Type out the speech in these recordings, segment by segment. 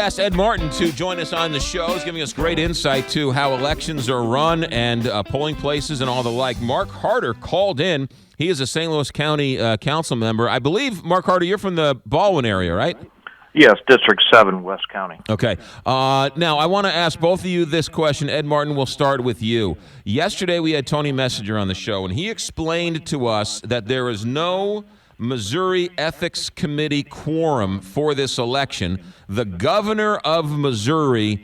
asked Ed Martin to join us on the show. He's giving us great insight to how elections are run and polling places and all the like. Mark Harder called in. He is a St. Louis County council member. I believe, Mark Harder, you're from the Baldwin area, right? Yes, District 7, West County. Okay. Now, I want to ask both of you this question. Ed Martin, we'll start with you. Yesterday, we had Tony Messenger on the show, and he explained to us that there is no Missouri Ethics Committee quorum for this election. The governor of Missouri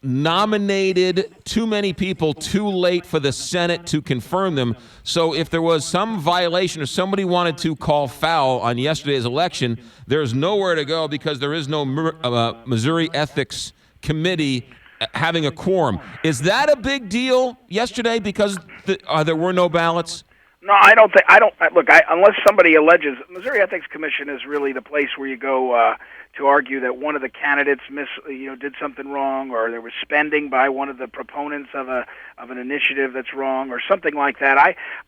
nominated too many people too late for the Senate to confirm them. So if there was some violation or somebody wanted to call foul on yesterday's election, there's nowhere to go because there is no Missouri Ethics Committee having a quorum. Is that a big deal yesterday because there were no ballots? No, unless somebody alleges, Missouri Ethics Commission is really the place where you go to argue that one of the candidates did something wrong, or there was spending by one of the proponents of an initiative that's wrong, or something like that.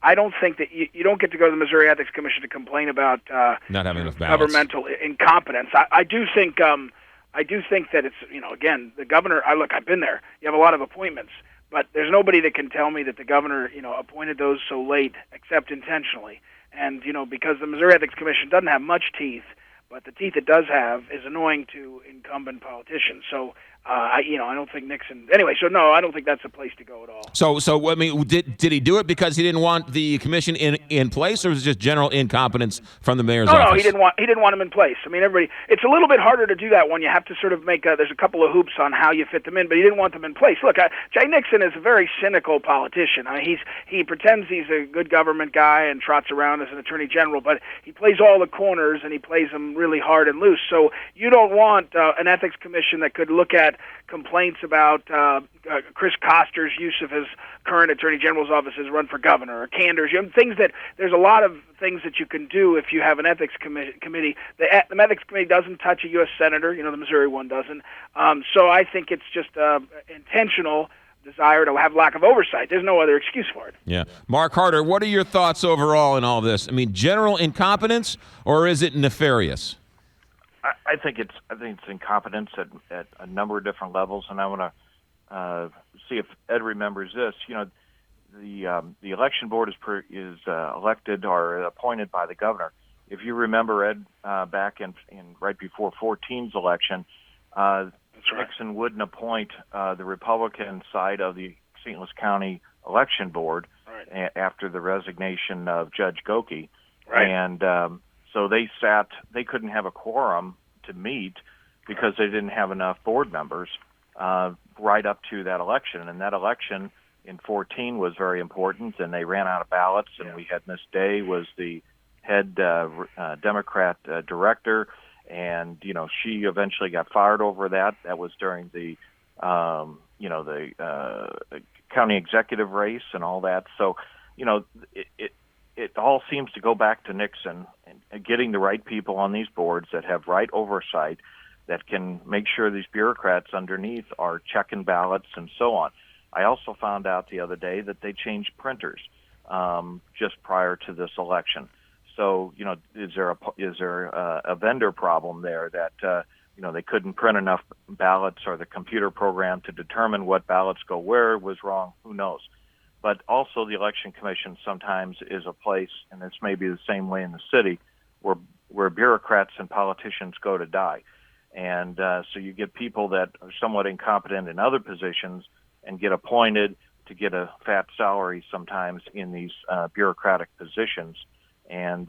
I don't think that you don't get to go to the Missouri Ethics Commission to complain about not having enough ballots. Governmental incompetence. I do think that it's again, the governor. I've been there. You have a lot of appointments. But there's nobody that can tell me that the governor, appointed those so late, except intentionally. And, because the Missouri Ethics Commission doesn't have much teeth, but the teeth it does have is annoying to incumbent politicians. So, I don't think Nixon. Anyway, so no, I don't think that's a place to go at all. So I mean, did he do it because he didn't want the commission in place, or was it just general incompetence from the mayor's office? No, he didn't want him in place. I mean, everybody. It's a little bit harder to do that when you have to sort of make. There's a couple of hoops on how you fit them in, but he didn't want them in place. Look, Jay Nixon is a very cynical politician. I mean, he pretends he's a good government guy and trots around as an attorney general, but he plays all the corners and he plays them really hard and loose. So you don't want an ethics commission that could look at complaints about Chris Koster's use of his current attorney general's office as run for governor, or Cantor's, things that there's a lot of things that you can do if you have an ethics committee. The ethics committee doesn't touch a U.S. senator, the Missouri one doesn't. So I think it's just intentional desire to have lack of oversight. There's no other excuse for it. Yeah. Mark Harder, what are your thoughts overall in all this? I mean, general incompetence, or is it nefarious? I think it's incompetence at a number of different levels, and I want to see if Ed remembers this. The election board is elected or appointed by the governor. If you remember, Ed, back in right before 14's election, Nixon wouldn't appoint the Republican side of the St. Louis County election board after the resignation of Judge Gokey, and so they couldn't have a quorum to meet because they didn't have enough board members right up to that election. And that election in 14 was very important, and they ran out of ballots, and we had Miss Day was the head Democrat director, and, she eventually got fired over that. That was during the, county executive race and all that. So, it all seems to go back to Nixon and getting the right people on these boards that have right oversight, that can make sure these bureaucrats underneath are checking ballots and so on. I also found out the other day that they changed printers just prior to this election. So, is there a vendor problem there that they couldn't print enough ballots, or the computer program to determine what ballots go where was wrong? Who knows? But also the Election Commission sometimes is a place, and it's maybe the same way in the city, where bureaucrats and politicians go to die. And so you get people that are somewhat incompetent in other positions and get appointed to get a fat salary sometimes in these bureaucratic positions. And,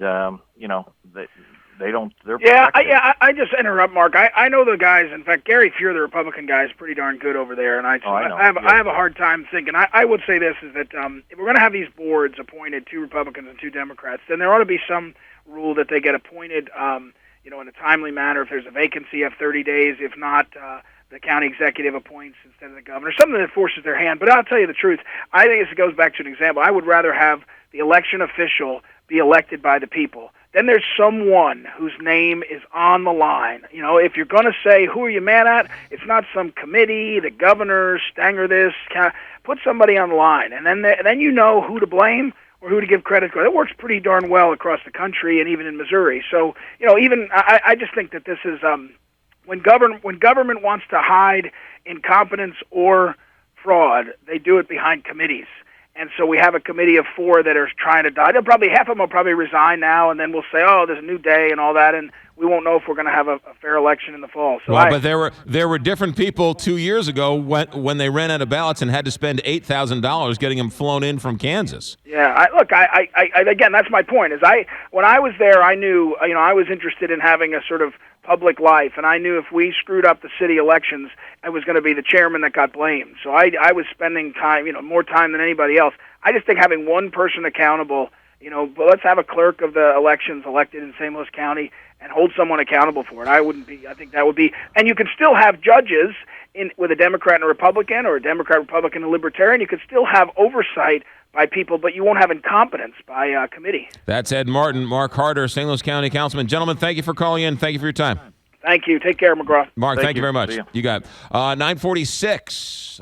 they don't. They're I just interrupt, Mark. I know the guys. In fact, Gary Fuhr, the Republican guy, is pretty darn good over there. And I have a hard time thinking. I would say this is that if we're going to have these boards appointed, 2 Republicans and 2 Democrats, then there ought to be some rule that they get appointed, in a timely manner. If there's a vacancy, you have 30 days. If not, the county executive appoints instead of the governor. Something that forces their hand. But I'll tell you the truth. I think this goes back to an example. I would rather have the election official be elected by the people. Then there's someone whose name is on the line. If you're going to say, who are you mad at? It's not some committee, the governor, Stanger this. Put somebody on the line. And then you know who to blame or who to give credit to. It works pretty darn well across the country and even in Missouri. So, I just think that this is, when government wants to hide incompetence or fraud, they do it behind committees. And so we have a committee of 4 that are trying to die. Half of them will probably resign now, and then we'll say, "Oh, there's a new day" and all that, and we won't know if we're going to have a fair election in the fall. So but there were different people 2 years ago when they ran out of ballots and had to spend $8,000 getting them flown in from Kansas. Yeah, again, that's my point. When I was there, I knew, I was interested in having a sort of public life, and I knew if we screwed up the city elections, I was going to be the chairman that got blamed. So I was spending time, more time than anybody else. I just think having one person accountable, but let's have a clerk of the elections elected in St. Louis County and hold someone accountable for it. I think that would be, and you can still have judges with a Democrat and a Republican, or a Democrat, Republican, and Libertarian. You could still have oversight by people, but you won't have incompetence by committee. That's Ed Martin, Mark Harder, St. Louis County Councilman. Gentlemen, thank you for calling in. Thank you for your time. Thank you. Take care, McGraw. Mark, thank you very much. See ya. You got it. 9:46.